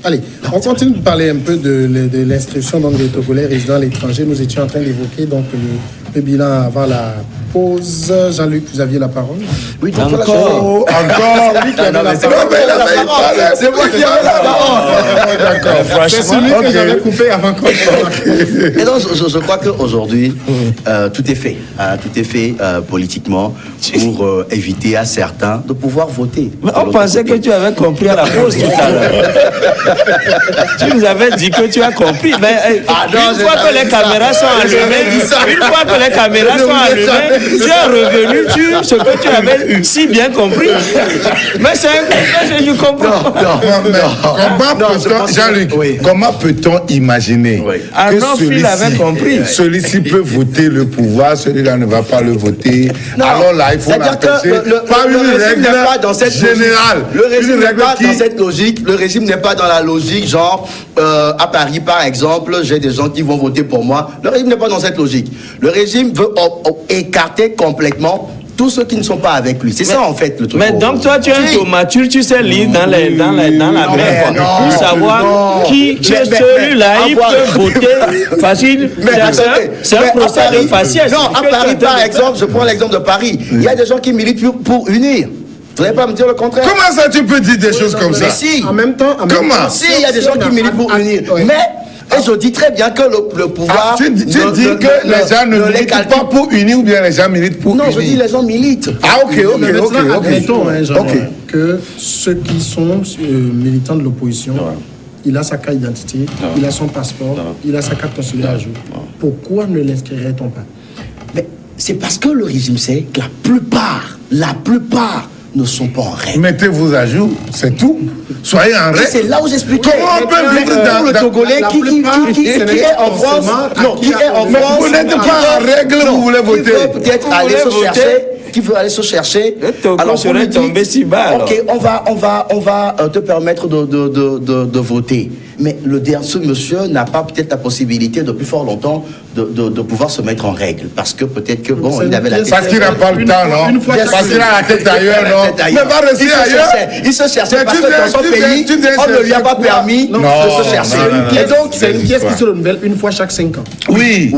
Allez, on continue de parler un peu de l'inscription des Togolais résidant à l'étranger. Nous étions en train d'évoquer donc le bilan avant la pause. Jean-Luc, vous aviez la parole. Oui, encore. C'est lui qui avait la parole. C'est moi qui avais la parole. D'accord. C'est celui que j'avais coupé avant qu'on Et donc, je crois qu'aujourd'hui, tout est fait. Tout est fait politiquement pour éviter à certains de pouvoir voter. Mais on pensait que tu avais compris à la pause tout à l'heure. Tu nous avais dit que tu as compris. Mais une fois que les caméras sont allumées, tu es revenu sur ce que tu avais si bien compris. Mais c'est un je comprends. Jean-Luc, comment peut-on imaginer que celui-ci peut voter le pouvoir, celui-là ne va pas le voter? Alors là, il faut l'empêcher par une règle générale. Le régime n'est pas dans cette logique. Le régime n'est pas dans la logique, genre, à Paris, par exemple, j'ai des gens qui vont voter pour moi. Le régime n'est pas dans cette logique. Le régime veut écarter complètement tous ceux qui ne sont pas avec lui. C'est ça, en fait, le truc. Mais donc, toi, tu es un tomature, tu sais lire dans la mer pour savoir qui celui-là, il peut voter facile. C'est un procès de faciès. Non, à Paris, par exemple, je prends l'exemple de Paris. Il y a des gens qui militent pour unir. Vous n'allez pas me dire le contraire. Comment ça, tu peux dire des choses comme ça? Mais si. En même temps, si, il y a des gens qui militent pour unir. Mais je dis très bien que le pouvoir... tu dis que les gens ne militent pas pour unir ou bien les gens militent pour unir? Non, je dis les gens militent. Ah, ok. Admettons, que ceux qui sont militants de l'opposition, il a sa carte d'identité, il a son passeport, il a sa carte consulaire à jour. Pourquoi ne l'inscrirait-on pas? Mais c'est parce que le régime sait que la plupart ne sont pas en règle. Mettez-vous à jour, c'est tout. Soyez en règle. C'est là où j'expliquais. Comment on peut vivre dans le Togolais qui est en France? Non, qui est en France. Vous n'êtes pas en règle, vous voulez voter. Qui veut peut-être aller se chercher. Qui veut aller se chercher. Alors, on serait tombé si bas. Ok, on va te permettre de voter. Mais ce monsieur n'a pas peut-être la possibilité depuis fort longtemps de pouvoir se mettre en règle. Parce que peut-être que, bon, il avait la tête... Parce qu'il n'a pas le temps, non? Parce qu'il a la tête ailleurs, non? Mais va rester ailleurs. Il se cherchait parce que dans son pays, on ne lui a pas permis de se chercher. Et donc, c'est une pièce qui se renouvelle une fois chaque 5 ans. Oui.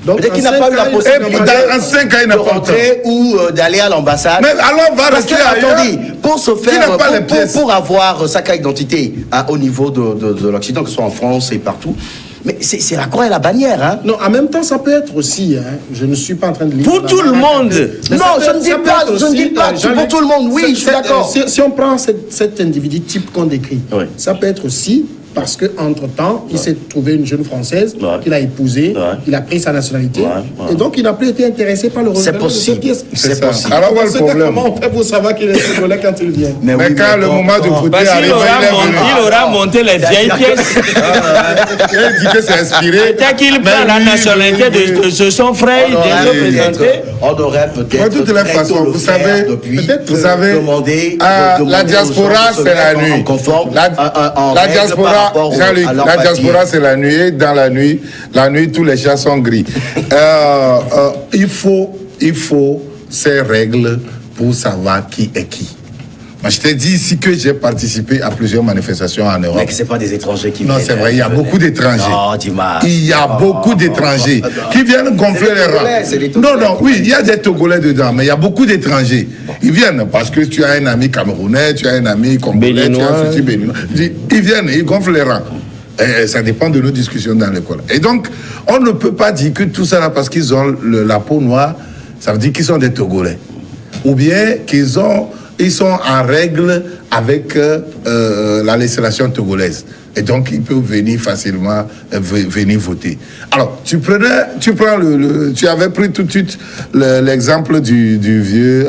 Peut-être qu'il n'a pas eu la possibilité en 5 ans, il n'a de rentrer ou d'aller à l'ambassade. Mais alors, va rester ailleurs. Attendez, pour se faire, pour avoir sa carte d'identité au niveau de l'Occident, que ce soit en France et partout, mais c'est la croix et la bannière, hein. Non, en même temps, ça peut être aussi, je ne suis pas en train de lire... Pour tout le monde. Non, je ne dis pas pour tout le monde, oui, je suis d'accord. Si on prend cet individu type qu'on décrit, ça peut être aussi... Parce qu'entre-temps, il s'est trouvé une jeune Française qu'il a épousée, il a pris sa nationalité, et donc il n'a plus été intéressé par le renouvellement de cette pièce. C'est possible. Alors, voilà le problème. Comment on fait pour savoir qu'il est Togolais quand il vient? Mais quand le moment de voter arrive, il aura monté les vieilles pièces. Il dit que c'est inspiré. Peut-être qu'il prend la nationalité de son frère, il est représenté. On aurait peut-être... De toutes les façons, vous savez, la diaspora, c'est la nuit. La diaspora, Jean-Luc, la diaspora c'est la nuit, et dans la nuit, tous les chats sont gris. Il faut ces règles pour savoir qui est qui. Moi, je t'ai dit ici que j'ai participé à plusieurs manifestations en Europe. Mais que ce n'est pas des étrangers qui viennent. Non, c'est vrai, il y a beaucoup d'étrangers. Non, dis-moi. Il y a beaucoup d'étrangers qui viennent gonfler les rangs. Non, oui, il y a des Togolais dedans, mais il y a beaucoup d'étrangers. Ils viennent parce que tu as un ami camerounais, tu as un ami congolais, tu as un souci béninois. Ils viennent, ils gonflent les rangs. Et ça dépend de nos discussions dans l'école. Et donc, on ne peut pas dire que tout ça là, parce qu'ils ont la peau noire, ça veut dire qu'ils sont des Togolais. Ou bien qu'ils sont en règle avec la législation togolaise. Et donc, ils peuvent venir facilement venir voter. Alors, tu avais pris tout de suite l'exemple du vieux...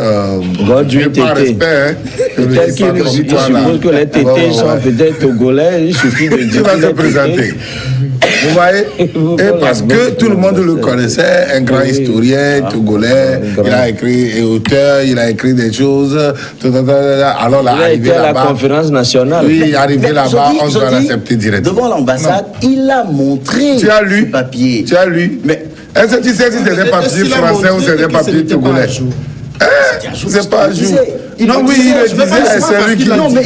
par respect, peut-être qu'il suppose que les tétés sont peut-être togolais, il suffit de dire... Tu vas se présenter. Vous voyez? Et parce que tout le monde le connaissait, un grand historien togolais, il a écrit, auteur, il a écrit des choses. Alors, là, il a été à la conférence nationale. Oui, arrivé là-bas, on doit l'accepter directement. Devant l'ambassade, il a montré ce papier. Tu as lu? Mais est-ce que tu sais si c'est des papiers français ou c'est des papiers togolais? C'est pas un jour. Non, oui, il le disait, c'est lui qui le disait. Non, mais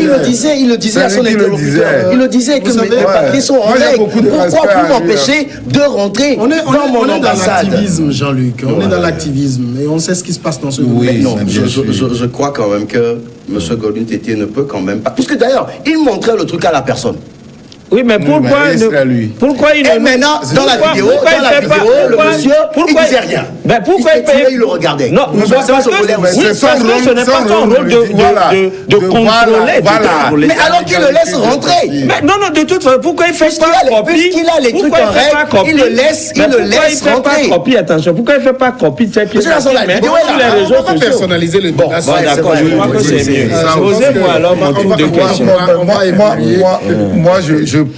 il le disait à son interlocuteur. Il le disait que mes papiers sont en règle. Pourquoi vous m'empêchez de rentrer dans mon ambassade? On est dans l'activisme, Jean-Luc. On est dans l'activisme et on sait ce qui se passe dans ce gouvernement. Oui, non, je crois quand même que M. Godwin Tétié ne peut quand même pas. Puisque d'ailleurs, il montrait le truc à la personne. Oui, mais pourquoi il ne... Et maintenant, dans la vidéo, le monsieur, il ne disait rien. Ben pourquoi il le regardait? Non, parce que ce n'est pas son rôle de contrôler. Mais alors qu'il le laisse rentrer. Non, de toute façon, pourquoi il fait pas copie? Puisqu'il a les trucs en règle, il le laisse rentrer. Attention, pourquoi il ne fait pas copie de cette pièce? Sur la vidéo, sur les réseaux sociaux. Personnaliser le bon, d'accord, je crois que c'est mieux. Posez-moi alors mon tour de question. Moi,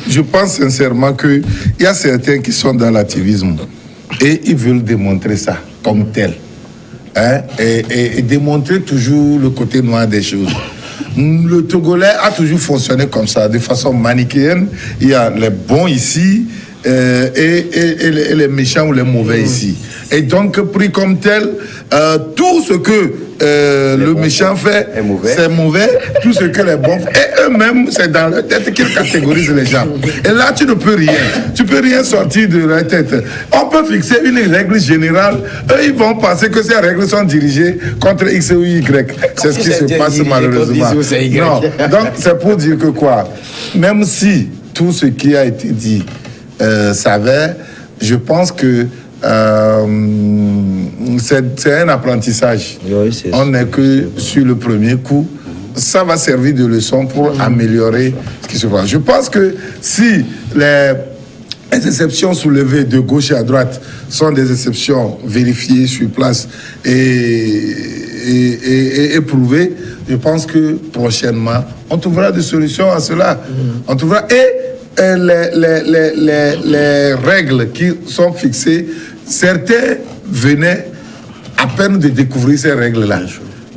je pense sincèrement qu'il y a certains qui sont dans l'activisme et ils veulent démontrer ça comme tel. Et démontrer toujours le côté noir des choses. Le Togolais a toujours fonctionné comme ça, de façon manichéenne. Il y a les bons ici et les méchants ou les mauvais ici. Et donc, pris comme tel, tout ce que le méchant fait, c'est mauvais. Tout ce que les bons font. Et eux-mêmes, c'est dans leur tête qu'ils catégorisent les gens. Et là, tu ne peux rien. Tu peux rien sortir de leur tête. On peut fixer une règle générale. Eux, ils vont penser que ces règles sont dirigées contre X ou Y. C'est ce qui se passe malheureusement. Non. Donc, c'est pour dire que quoi? Même si tout ce qui a été dit s'avère, je pense que c'est un apprentissage. Oui, on n'est que sur le premier coup. Ça va servir de leçon pour améliorer ce qui se passe. Je pense que si les exceptions soulevées de gauche et à droite sont des exceptions vérifiées sur place et éprouvées, je pense que prochainement, on trouvera des solutions à cela. On trouvera... les règles qui sont fixées, certains venaient à peine de découvrir ces règles-là.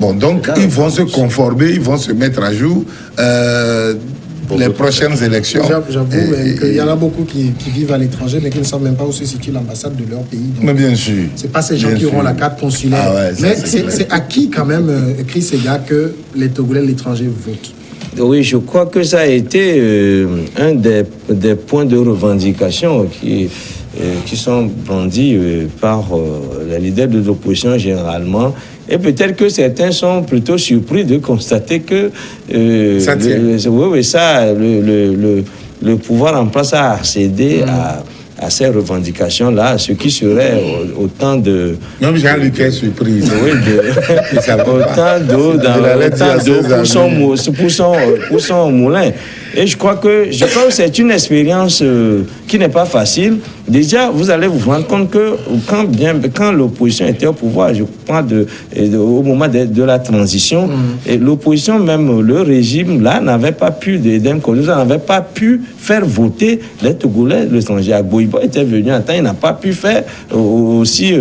Bon, donc ils vont se conformer, ils vont se mettre à jour les prochaines élections. J'avoue qu'il y en a beaucoup qui vivent à l'étranger, mais qui ne savent même pas où se situe l'ambassade de leur pays. Donc, mais bien sûr. Ce n'est pas ces gens qui auront la carte consulaire. Mais c'est acquis quand même, Chris Sega, que les Togolais de l'étranger votent. Oui, je crois que ça a été un des points de revendication qui sont brandis par les leaders de l'opposition généralement. Et peut-être que certains sont plutôt surpris de constater que le pouvoir en place a accédé à ces revendications-là, ce qui serait autant de... Même Jean-Luc est surpris. Oui, autant d'eau pour son moulin. Et je crois que c'est une expérience qui n'est pas facile. Déjà, vous allez vous rendre compte que quand l'opposition était au pouvoir, je crois au moment de la transition, et l'opposition, même le régime, là, n'avait pas pu, n'avait pas pu faire voter les Togolais de l'étranger. Agboiba était venu à temps, il n'a pas pu faire aussi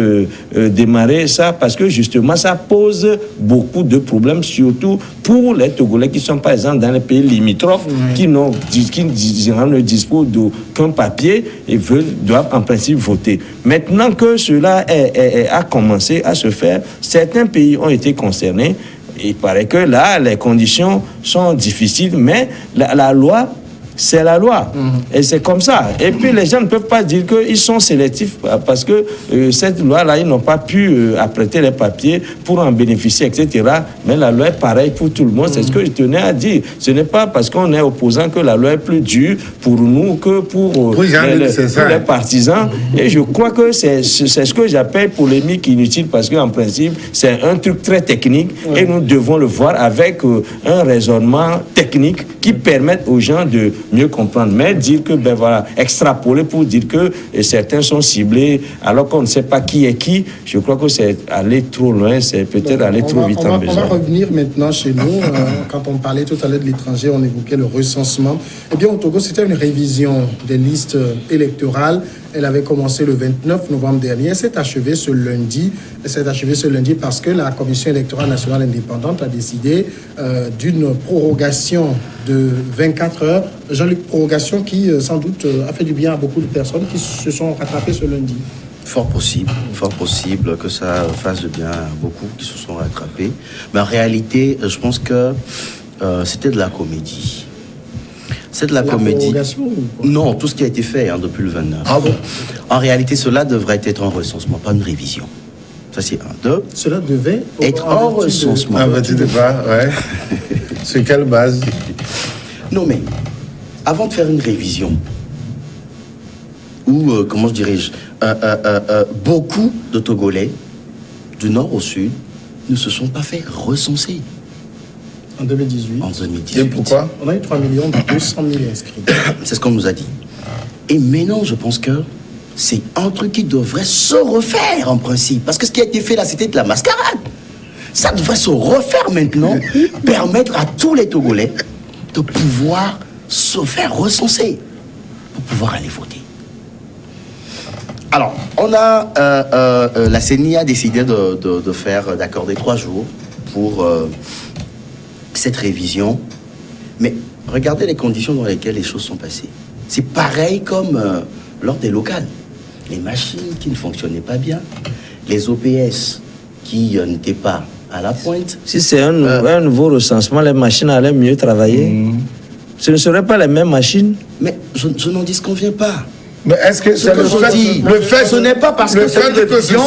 démarrer ça, parce que justement, ça pose beaucoup de problèmes, surtout pour les Togolais qui sont, par exemple, dans les pays limitrophes, qui ne disposent d'aucun papier et doivent en principe voter. Maintenant que cela a commencé à se faire, certains pays ont été concernés. Il paraît que là, les conditions sont difficiles, mais la loi, c'est la loi. Et c'est comme ça. Et puis, les gens ne peuvent pas dire qu'ils sont sélectifs parce que cette loi-là, ils n'ont pas pu apprêter les papiers pour en bénéficier, etc. Mais la loi est pareille pour tout le monde. C'est ce que je tenais à dire. Ce n'est pas parce qu'on est opposant que la loi est plus dure pour nous que pour les partisans. Et je crois que c'est ce que j'appelle polémique inutile parce qu'en principe, c'est un truc très technique et nous devons le voir avec un raisonnement technique qui permette aux gens de mieux comprendre. Mais dire que, extrapoler pour dire que certains sont ciblés alors qu'on ne sait pas qui est qui, je crois que c'est aller trop loin, c'est peut-être aller trop vite en besoin. On va revenir maintenant chez nous. Quand on parlait tout à l'heure de l'étranger, on évoquait le recensement. Eh bien, au Togo, c'était une révision des listes électorales. Elle avait commencé le 29 novembre dernier. Elle s'est achevée ce lundi. Parce que la Commission électorale nationale indépendante a décidé d'une prorogation de 24 heures. Jean-Luc, prorogation qui, sans doute, a fait du bien à beaucoup de personnes qui se sont rattrapées ce lundi. fort possible que ça fasse de bien à beaucoup qui se sont rattrapés. Mais en réalité, je pense que c'était de la comédie. C'est de la comédie. Non, tout ce qui a été fait depuis le 29. Ah bon? En réalité, cela devrait être un recensement, pas une révision. Ça, c'est un. Deux. Cela devait être un recensement. En vertu de quoi, ouais. Sur quelle base? Non, mais avant de faire une révision, ou comment je dirais-je, beaucoup de Togolais, du nord au sud, ne se sont pas fait recenser. En 2018. En 2018. Et pourquoi? On a eu 3 200 000 inscrits. C'est ce qu'on nous a dit. Et maintenant, je pense que c'est un truc qui devrait se refaire en principe. Parce que ce qui a été fait là, c'était de la mascarade. Ça devrait se refaire maintenant, permettre à tous les Togolais de pouvoir se faire recenser pour pouvoir aller voter. Alors, on a la CENI a décidé d'accorder 3 jours pour cette révision. Mais regardez les conditions dans lesquelles les choses sont passées. C'est pareil comme lors des locales. Les machines qui ne fonctionnaient pas bien, les OPS qui n'étaient pas à la pointe. Si c'est un nouveau recensement, les machines allaient mieux travailler. Ce ne seraient pas les mêmes machines. Mais je n'en disconviens pas. Mais est-ce que c'est le fait, ce n'est pas parce que c'est une révision,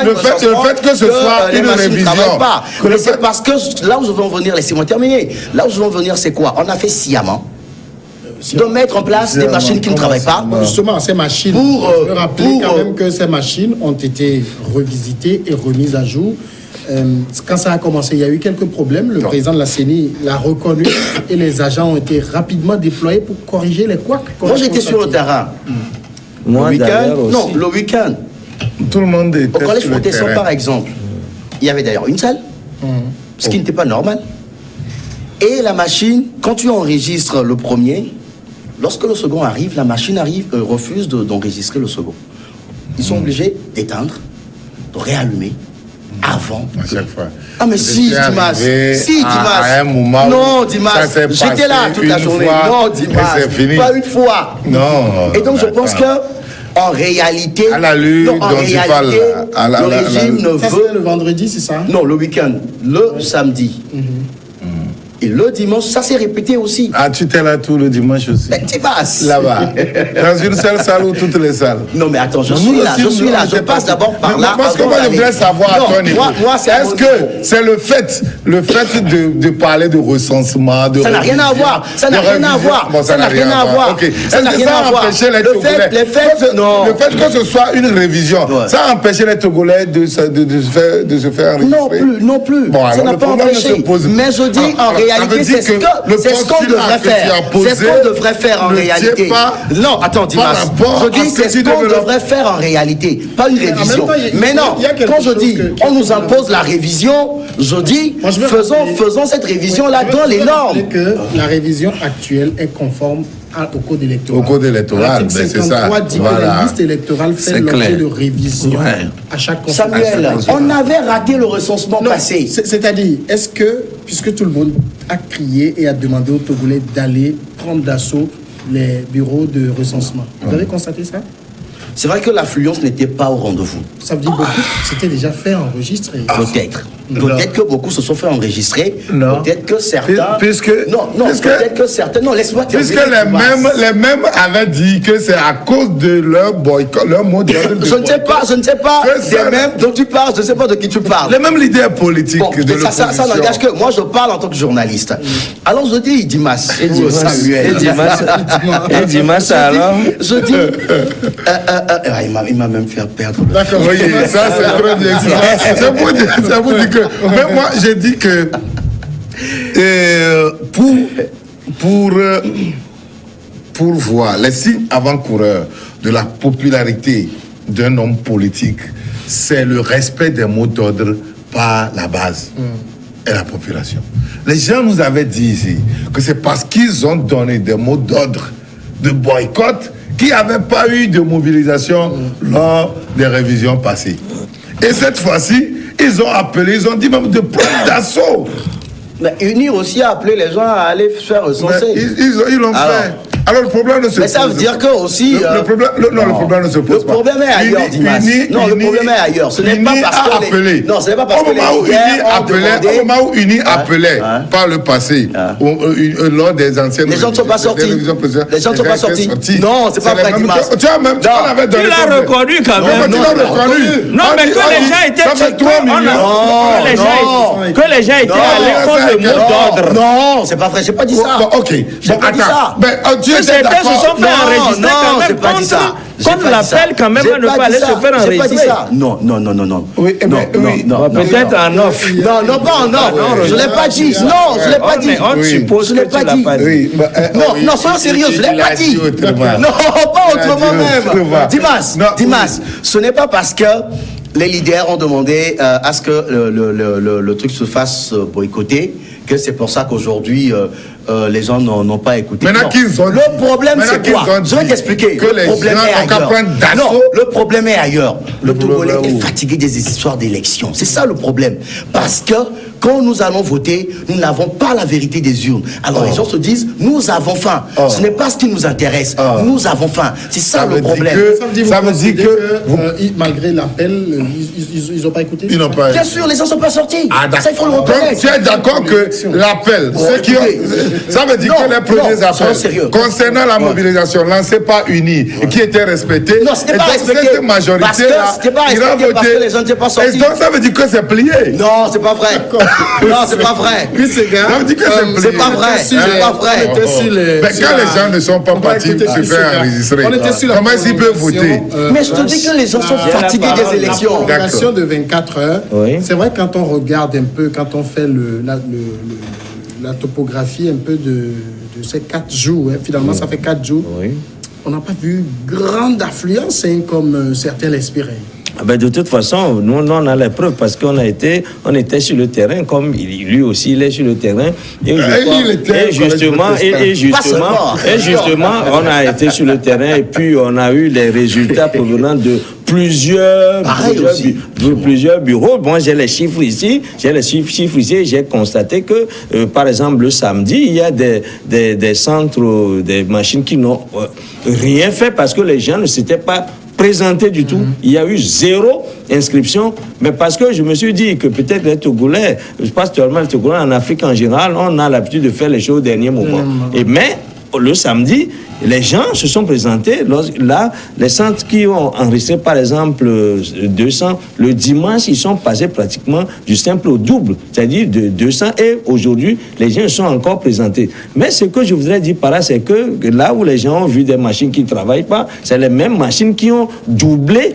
le fait que ce soit une révision, mais c'est parce que là où je veux en venir, laissez-moi terminer. Là où je veux en venir, c'est quoi? On a fait sciemment de mettre en place des machines qui ne travaillent pas. Justement, ces machines, je veux rappeler quand même que ces machines ont été revisitées et remises à jour. Quand ça a commencé, il y a eu quelques problèmes. Le président de la CENI l'a reconnu et les agents ont été rapidement déployés pour corriger les couacs. Moi, j'étais sur le terrain. Moi, le week-end, non, le week-end. Tout le monde était au collège Montesson, par exemple, il y avait d'ailleurs une salle, ce qui n'était pas normal. Et la machine, quand tu enregistres le premier, lorsque le second arrive, la machine refuse d'enregistrer le second. Ils sont obligés d'éteindre, de réallumer avant. À chaque fois. Ah mais si, Dimas. Si, Dimas. À un moment. Non, Dimas. J'étais là toute la journée. Non, Dimas. Pas une fois. Non. Et donc je pense que en réalité, à la lune, non, en réalité, le régime ne veut. Ça c'est le vendredi, c'est ça? Non, le week-end, le samedi. Et le dimanche, ça s'est répété aussi. Ah, tu étais là tout le dimanche aussi? Ben, Dimas. Là-bas. Dans une seule salle ou toutes les salles? Non, mais attends, je suis là. Je passe d'abord par là. Parce que moi, je voulais savoir à ton niveau. Est-ce que c'est le fait de parler de recensement, de. Ça n'a rien à voir. Ça n'a rien à voir. Ça n'a rien à voir. Est-ce que ça a empêché les Togolais? Le fait que ce soit une révision, ça a empêché les Togolais de se faire enregistrer? Non plus. Ça n'a pas empêché. Mais je dis en réalité, c'est ce qu'on devrait faire. C'est ce qu'on devrait faire en réalité. Non, attends, Dimas. Je dis c'est ce qu'on devrait faire en réalité, pas une révision. Mais non, quand je dis on nous impose la révision, je dis faisons cette révision-là dans les normes. Que la révision actuelle est conforme au code électoral. Au code électoral, c'est ça. L'article 53 dit que la liste électorale fait l'objet de révision à chaque consultation. Samuel, on avait raté le recensement passé. C'est-à-dire, est-ce que, puisque tout le monde a crié et a demandé aux Togolais d'aller prendre d'assaut les bureaux de recensement, vous avez constaté ça? C'est vrai que l'affluence n'était pas au rendez-vous. Ça veut dire beaucoup, c'était déjà fait enregistrer. Peut-être. Peut-être que beaucoup se sont fait enregistrer. Non. Peut-être que certains. Peut-être que certains. Non, laisse-moi terminer. Puisque les mêmes avaient dit que c'est à cause de leur boycott, leur mot de. Je ne sais pas. Les mêmes dont tu parles, je ne sais pas de qui tu parles. Les mêmes leaders politiques. Bon, ça n'engage que moi, je parle en tant que journaliste. Alors je dis Dimas. Samuel. Et Dimas, alors. Je dis. Il m'a même fait perdre. D'accord, oui, ça c'est très bien. Ça vous dit que. Mais moi, j'ai dit que pour voir les signes avant-coureurs de la popularité d'un homme politique, c'est le respect des mots d'ordre par la base et la population. Les gens nous avaient dit ici que c'est parce qu'ils ont donné des mots d'ordre de boycott qu'il n'y avait pas eu de mobilisation lors des révisions passées. Et cette fois-ci, ils ont dit même de prendre d'assaut. Mais Unir aussi a appelé les gens à aller se faire recenser. Ils l'ont fait. Alors le problème ne se pose pas. Mais ça veut dire que aussi... Le problème ne se pose pas. Le problème est ailleurs, Dimas. Non, le problème est ailleurs. Ce n'est pas parce que... Non, ce n'est pas parce que les Au moment où Uni appelait par le passé, lors des anciennes... Les gens ne sont pas sortis. Les gens ne sont pas sortis. Non, c'est pas vrai, Dimas. Tu as même... Tu l'as reconnu quand même. Tu l'as reconnu. Non, mais que les gens étaient... Que les gens étaient à l'école de mot d'ordre. Non, c'est pas vrai. J'ai pas dit ça. Ok. J'ai pas dit ça. Certains se sont fait enregistrer quand même contre l'appel quand même à ne pas aller se faire enregistrer. Non. Oui, peut-être en off. Non, pas en off. Je l'ai pas dit. Non, je l'ai pas dit. On suppose que tu l'as pas dit. Non, sois sérieux, je l'ai pas dit. Non, pas autrement même. Dimas, ce n'est pas parce que les leaders ont demandé à ce que le truc se fasse boycotter que c'est pour ça qu'aujourd'hui les gens n'ont pas écouté. Le problème c'est quoi? Je vais t'expliquer. Le problème est ailleurs. Non, le problème est ailleurs. Le Togolais est fatigué des histoires d'élections. C'est ça le problème. Parce que quand nous allons voter, nous n'avons pas la vérité des urnes. Alors les gens se disent, nous avens faim. Ce n'est pas ce qui nous intéresse. Nous avons faim. C'est ça le problème. Ça veut dire que malgré l'appel, ils n'ont pas écouté. Bien sûr, les gens ne sont pas sortis. Ça, il faut le reconnaître. Tu es d'accord que l'appel, ça veut dire que les premiers appels concernant la mobilisation lancée par Uni et qui était respectée, non, c'était pas respecté. Cette majorité-là, il a voté. Parce que les gens n'étaient pas sortis. Et donc ça veut dire que c'est plié. Non, c'est pas vrai. Non, c'est pas vrai. Ça veut dire que c'est plié. C'est pas vrai. C'est pas vrai. Mais quand les gens ne sont pas partis se faire enregistrer, comment ils peuvent voter? Mais je te dis que les gens sont fatigués des élections. La prolongation de 24 heures, c'est vrai quand on regarde un peu, quand on fait la topographie un peu de ces 4 jours, finalement ça fait 4 jours, on n'a pas vu grande affluence comme certains l'espéraient. Ben de toute façon, nous on a la preuve parce qu'on était sur le terrain, comme lui aussi il est sur le terrain. Et justement, on a été sur le terrain et puis on a eu les résultats provenant de plusieurs bureaux. Bon, j'ai les chiffres ici, j'ai constaté que, par exemple, le samedi, il y a des centres, des machines qui n'ont rien fait parce que les gens ne s'étaient pas présentés du tout. Il y a eu 0 inscription, mais parce que je me suis dit que peut-être les Togolais, pas seulement les Togolais, en Afrique en général, on a l'habitude de faire les choses au dernier moment. Mais le samedi, les gens se sont présentés. Là, les centres qui ont enregistré, par exemple, 200, le dimanche, ils sont passés pratiquement du simple au double, c'est-à-dire de 200. Et aujourd'hui, les gens sont encore présentés. Mais ce que je voudrais dire par là, c'est que là où les gens ont vu des machines qui ne travaillent pas, c'est les mêmes machines qui ont doublé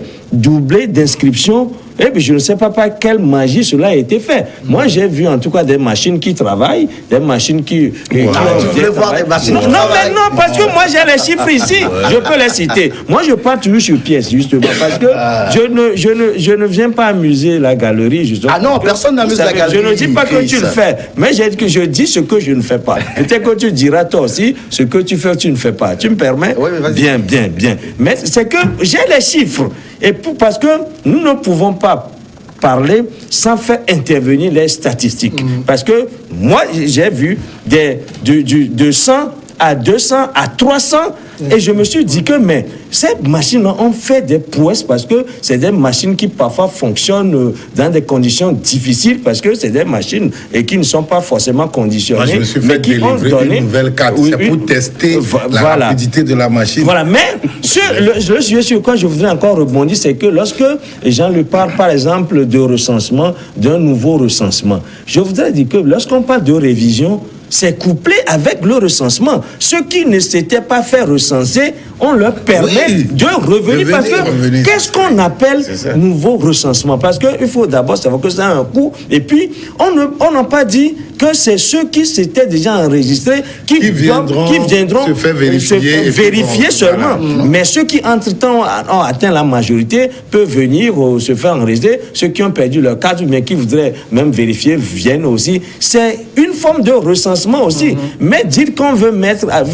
d'inscriptions. Et puis je ne sais pas par quelle magie cela a été fait. Moi, j'ai vu en tout cas des machines qui travaillent, des machines qui... tu voulais voir des machines qui travaillent? Non, parce que moi, j'ai les chiffres ici. Je peux les citer. Moi, je pars toujours sur pièce, justement, parce que je ne viens pas amuser la galerie, justement. Ah non, personne n'amuse la galerie. Je ne dis pas que tu le fais, mais je dis ce que je ne fais pas. Peut-être que tu diras toi aussi ce que tu fais ou tu ne fais pas. Tu me permets? Oui, mais bien. Mais c'est que j'ai les chiffres. Et parce que nous ne pouvons pas parler sans faire intervenir les statistiques. Parce que moi, j'ai vu de 100 à 200 à 300 et je me suis dit que mais ces machines ont fait des prouesses parce que c'est des machines qui parfois fonctionnent dans des conditions difficiles parce que c'est des machines et qui ne sont pas forcément conditionnées. Moi, je me suis fait délivrer une nouvelle carte. C'est pour tester la rapidité de la machine. Voilà, mais le sujet sur quoi je voudrais encore rebondir, c'est que lorsque les gens lui parlent par exemple de recensement, d'un nouveau recensement, je voudrais dire que lorsqu'on parle de révision, c'est couplé avec le recensement. Ceux qui ne s'étaient pas fait recenser, on leur permet de revenir. Parce que qu'est-ce qu'on appelle nouveau recensement? Parce qu'il faut d'abord savoir que c'est un coût. Et puis, on n'a pas dit que c'est ceux qui s'étaient déjà enregistrés qui viendront se faire vérifier seulement. Voilà. Mais ceux qui, entre-temps, ont atteint la majorité peuvent venir se faire enregistrer. Ceux qui ont perdu leur carte, mais qui voudraient même vérifier, viennent aussi. C'est une forme de recensement aussi. Mais dire qu'on veut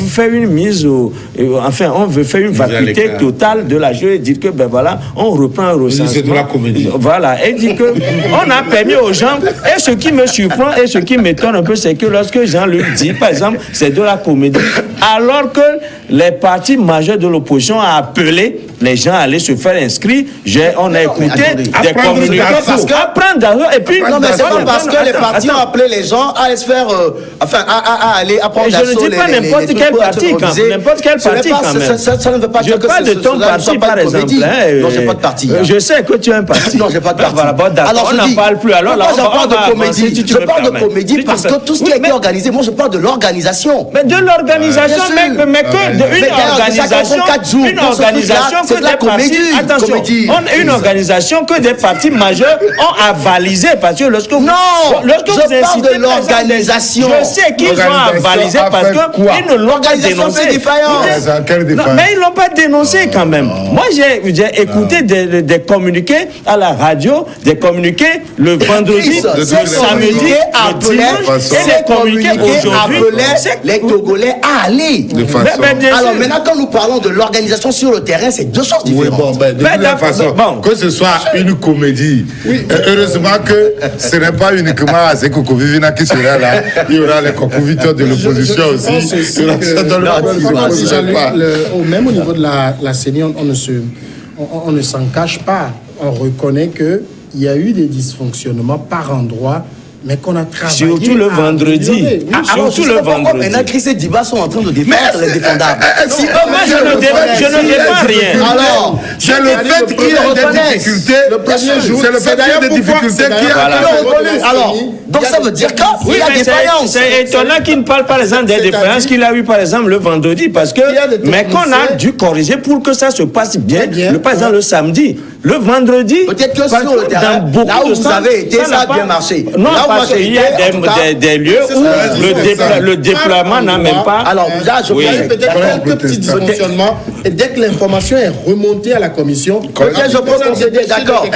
faire une mise on veut faire une vacuité totale de la jeu et dire que ben voilà, on reprend un recensement. C'est de la comédie. Voilà, et dire que on a permis aux gens, et ce qui me surprend et ce qui m'étonne un peu, c'est que lorsque Jean-Luc dit, par exemple, c'est de la comédie, alors que les partis majeurs de l'opposition ont appelé les gens à aller se faire inscrire. On a écouté des communiqués pour apprendre d'abord. Et puis, non, mais c'est pas parce que les partis ont appelé les gens à aller se faire, à aller apprendre d'assaut. Je ne dis pas n'importe quel parti, n'importe quel parti quand même. Ça ne veut pas dire que c'est de ton parti, par exemple. Non, j'ai pas de parti. Je sais que tu as un parti. Non, j'ai pas de parti. Alors, on n'en parle plus. Alors, je parle de comédie. Je parle de comédie parce que tout ce qui a été organisé, moi, je parle de l'organisation. Mais de l'organisation, mais que d'une organisation, une organisation que des partis, attention, une organisation que des partis majeurs ont avalisé, parce que lorsque vous parle de l'organisation. Je sais qu'ils ont avalisé parce qu'ils ne l'ont pas dénoncé. Mais ils ne l'ont pas dénoncé quand même. Moi, j'ai écouté des communiqués à la radio, des communiqués le vendredi, le samedi, le dimanche, et des communiqués aujourd'hui. Les Togolais à aller. Alors maintenant, quand nous parlons de l'organisation sur le terrain, c'est deux choses différentes. De toute façon, que ce soit une comédie, heureusement que ce n'est pas uniquement Azeko Kovivina qui sera là, il y aura les concomitants de l'opposition aussi. Même au niveau de la CENI, on ne s'en cache pas. On reconnaît qu'il y a eu des dysfonctionnements par endroits, mais qu'on a travaillé. Surtout le vendredi. Surtout le vendredi. Maintenant, Chris et Diba sont en train de défendre les défendables. Moi, je ne défends rien. Alors, c'est le fait qu'il y a des difficultés. C'est le fait qu'il y a des difficultés qui a. Alors, donc ça veut dire qu'il y a des défaillances. C'est étonnant qu'il ne parle par exemple des défaillances qu'il a eu par exemple le vendredi, parce que mais qu'on a dû corriger pour que ça se passe bien. Par exemple le samedi, le vendredi. Peut-être que sur le terrain, là où vous avez été, ça a bien marché. Non, parce qu'il y a des lieux où le déploiement n'a même pas. Alors là, je peut-être quelques petits dysfonctionnements. Et dès que l'information est remontée à la commission, peut-être je peux concéder, d'accord.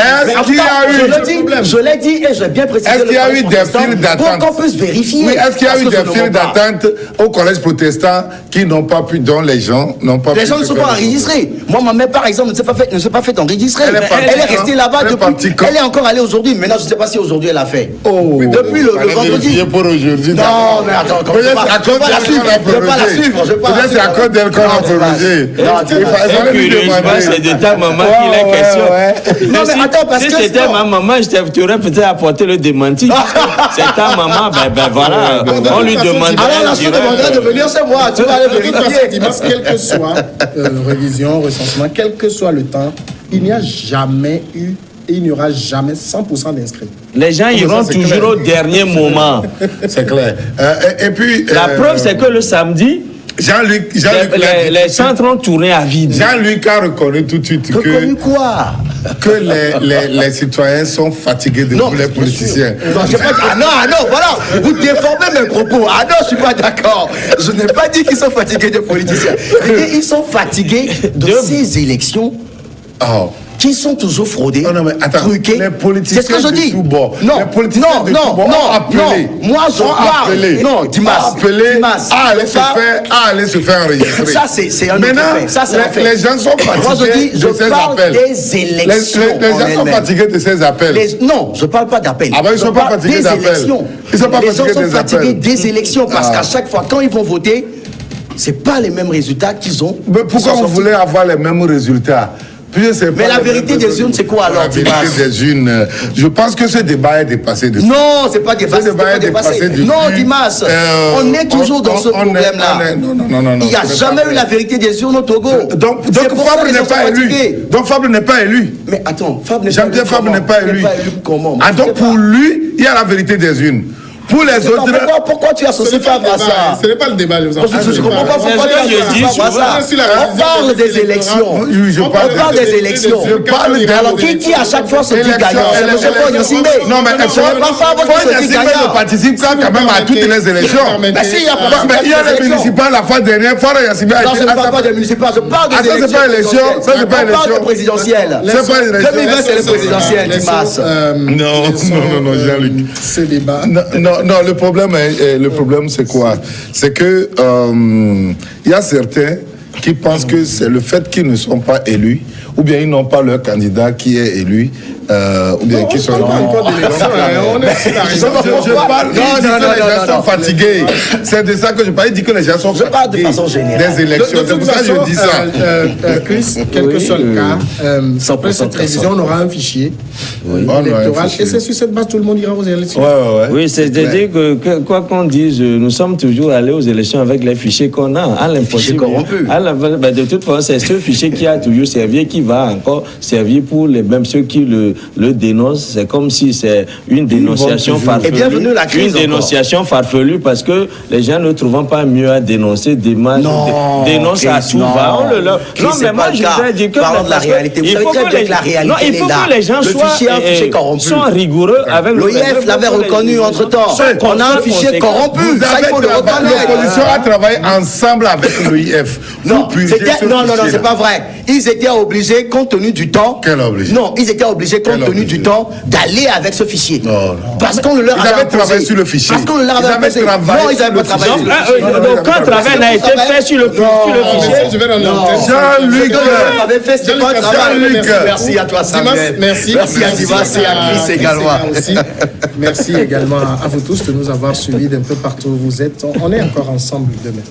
Je l'ai dit et j'ai bien précisé. Est-ce qu'il y a eu des files d'attente pour qu'on puisse vérifier? Oui, est-ce qu'il y a eu des files d'attente au collège protestant qui n'ont pas pu, dont les gens n'ont pas pu. Les gens ne sont pas enregistrés. Moi, ma mère, par exemple, ne s'est pas fait enregistrer. Elle est restée là-bas depuis. Elle est encore allée aujourd'hui. Maintenant, je ne sais pas si aujourd'hui elle a fait. Depuis le vendredi. Pour aujourd'hui. Non, mais attends, je ne vais pas la suivre. Peut-être c'est à cause d'elle qu'on a protégé. C'est de ta maman qu'il est question. Non, mais attends, parce que. Si c'était ma maman, tu aurais peut-être apporté le démenti. C'est ta maman, ben voilà. On lui demanderait. Alors, la soeur demanderait de venir chez moi. Tu vas aller vérifier. Quelle que soit révision, recensement, quel que soit le temps, il n'y a jamais eu et il n'y aura jamais 100% d'inscrits. Les gens iront toujours au dernier moment. C'est clair. Et puis... La preuve, c'est que le samedi, Jean-Luc les centres ont tourné à vide. Jean-Luc a reconnu tout de suite que les citoyens sont fatigués de tous les politiciens. Non, voilà, vous déformez mes propos. Ah non, je ne suis pas d'accord. Je n'ai pas dit qu'ils sont fatigués des politiciens. Ils sont fatigués de ces élections. Qui sont toujours fraudés, truqués. Les politiciens, c'est ce que je dis. Non, moi je parle. Non, Dimas. Aller se faire enregistrer. Ça, c'est un autre fait. Ça, c'est un fait. Les gens sont fatigués. Moi, je dis, je parle des élections. Les gens sont fatigués de ces appels. Non, je ne parle pas d'appels. Ah ben, ils ne sont pas fatigués d'appels. Les gens sont fatigués des élections parce qu'à chaque fois, quand ils vont voter, ce n'est pas les mêmes résultats qu'ils ont. Mais pourquoi vous voulez avoir les mêmes résultats? Mais la vérité des urnes, c'est quoi alors? La vérité des urnes, je pense que ce débat est dépassé. Non, c'est pas dépassé. Non, Dimas, on est toujours dans ce problème-là. Non. Il n'y a jamais eu la vérité des urnes au Togo. Donc Fabre n'est pas élu. Donc Fabre n'est pas élu. Mais attends, Fabre n'est pas élu. Comment? Donc pour lui, il y a la vérité des urnes. Pour les autres. Pourquoi tu associes Fabre à ça? Ce n'est pas le débat. Je ne comprends pas pourquoi tu associes Fabre à ça. On parle des élections. On parle des élections. Alors qui à chaque fois se dit gagnant? C'est M. Fognasimbe. Non, mais Fognasimbe ne participe quand même à toutes les élections. Mais si, il y a les municipales la fois dernière. Fognasimbe a été. Non, je ne parle pas des municipales. Je parle des élections. Ça, c'est pas élection. Ça, c'est pas élection. On parle de présidentielles. C'est pas élection. 2020, c'est les présidentielles, Dimas. Non, Jean-Luc. Ce débat. Non, le problème c'est quoi? C'est que il y a certains qui pensent que c'est le fait qu'ils ne sont pas élus, ou bien ils n'ont pas leur candidat qui est élu, ou bien qui sont... On parle encore d'élection, on est sur la raison. Je parle, les gens sont fatigués. C'est de ça que je parle, il dit que les gens sont fatigués. Je parle de façon générale. Des élections, c'est pour ça que je dis ça. Chris, quel que soit le cas, après cette révision, on aura un fichier électoral, et c'est sur cette base tout le monde ira aux élections. Oui, c'est-à-dire que quoi qu'on dise, nous sommes toujours allés aux élections avec les fichiers qu'on a, à l'impossible. De toute façon, c'est ce fichier qui a toujours servi et qui va encore servir pour les mêmes ceux qui le dénoncent. C'est comme si c'est une dénonciation farfelue. Et bienvenue la crise. Une dénonciation farfelue parce que les gens ne trouvant pas mieux à dénoncer, dénoncent à tout va. Non, mais moi je voudrais dire que parlons de la réalité. Vous savez très bien que la réalité il faut que les gens soient rigoureux avec l'OIF l'avait reconnu entre-temps. On a un fichier corrompu. Ça, il faut le reconnaître. L'opposition a travaillé ensemble avec l'OIF. Non, c'est pas vrai. Ils étaient obligés, compte tenu du temps. Quel obligé? Non, ils étaient obligés, compte tenu du temps, d'aller avec ce fichier. Parce qu'on leur avait travaillé sur le fichier. Parce qu'on leur avait imposé. Non, ils n'avaient pas travaillé sur le fichier. Donc, quand le travail n'a été fait sur le fichier, Jean-Luc, merci à toi, Samuel. Merci à Dimas et à Chris également. Merci également à vous tous de nous avoir suivis d'un peu partout où vous êtes. On est encore ensemble demain.